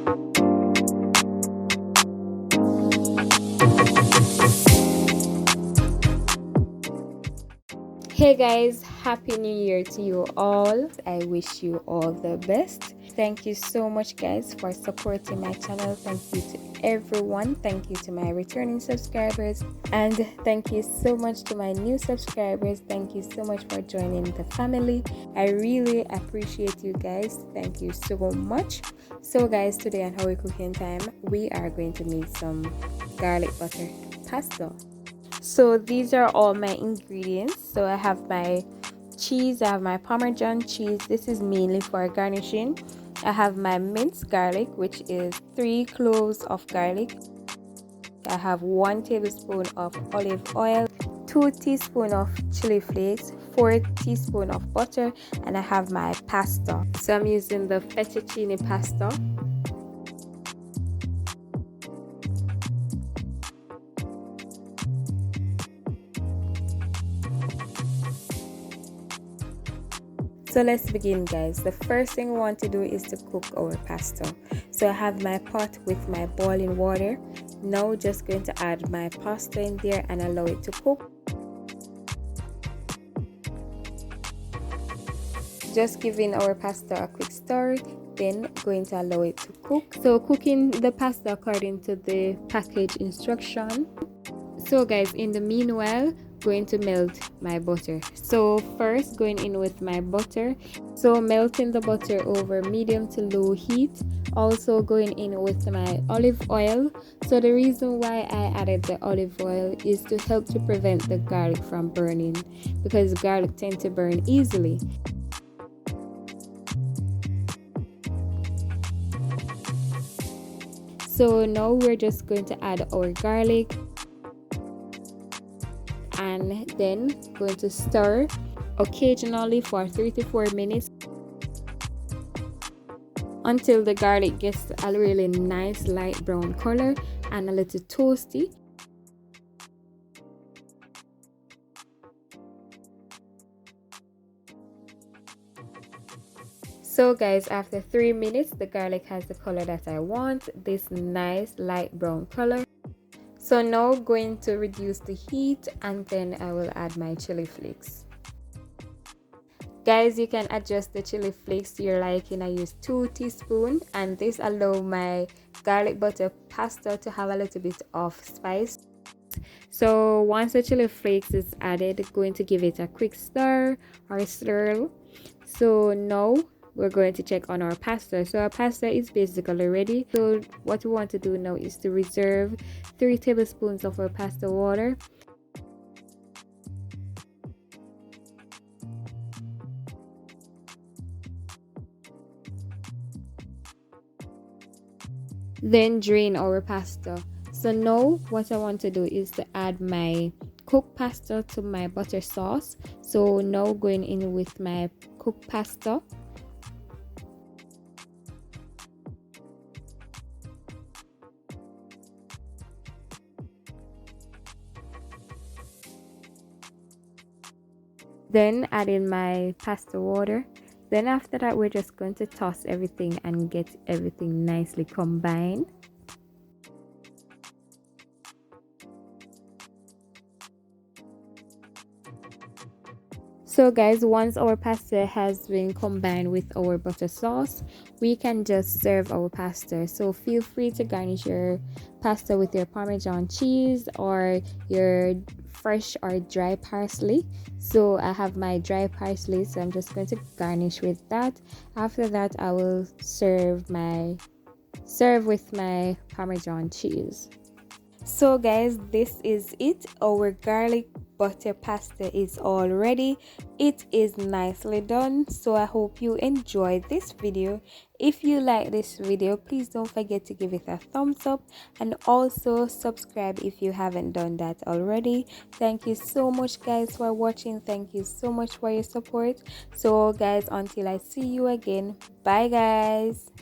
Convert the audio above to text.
Hey guys, happy new year to you all. I wish you all the best. Thank you so much guys for supporting my channel. Thank you to everyone. Thank you to my returning subscribers, and thank you so much to my new subscribers. Thank you so much for joining the family. I really appreciate you guys. Thank you so much. So guys, today on How We Cooking Time, we are going to make some garlic butter pasta. So these are all my ingredients. So I have my cheese, I have my Parmesan cheese. This is mainly for garnishing. I have my minced garlic, which is 3 cloves of garlic. I have 1 tablespoon of olive oil, 2 teaspoons of chili flakes, 4 teaspoons of butter, and I have my pasta. So I'm using the fettuccine pasta. So let's begin guys. The first thing we want to do is to cook our pasta. So I have my pot with my boiling water. Now just going to add my pasta in there and allow it to cook. Just giving our pasta a quick stir, then going to allow it to cook. So cooking the pasta according to the package instruction. So guys, in the meanwhile, going to melt my butter. So first going in with my butter, so melting the butter over medium to low heat. Also going in with my olive oil. So the reason why I added the olive oil is to help to prevent the garlic from burning, because garlic tend to burn easily. So now we're just going to add our garlic and then going to stir occasionally for 3 to 4 minutes until the garlic gets a really nice light brown color and a little toasty. So guys, after 3 minutes the garlic has the color that I want, this nice light brown color. So now going to reduce the heat and then I will add my chili flakes. Guys, you can adjust the chili flakes to your liking. I use 2 teaspoons and this allow my garlic butter pasta to have a little bit of spice. So once the chili flakes is added, going to give it a quick stir or swirl. So now we're going to check on our pasta. So our pasta is basically ready. So what we want to do now is to reserve 3 tablespoons of our pasta water. Then drain our pasta. So now what I want to do is to add my cooked pasta to my butter sauce. So now going in with my cooked pasta. Then add in my pasta water. Then after that we're just going to toss everything and get everything nicely combined. So guys, once our pasta has been combined with our butter sauce, we can just serve our pasta. So feel free to garnish your pasta with your Parmesan cheese or your fresh or dry parsley. So I have my dry parsley, so I'm just going to garnish with that. After that I will serve with my Parmesan cheese. So guys, this is it. Our garlic butter pasta is all ready. It is nicely done. So I hope you enjoyed this video. If you like this video, please don't forget to give it a thumbs up and also subscribe if you haven't done that already. Thank you so much guys for watching. Thank you so much for your support. So guys, until I see you again, bye guys.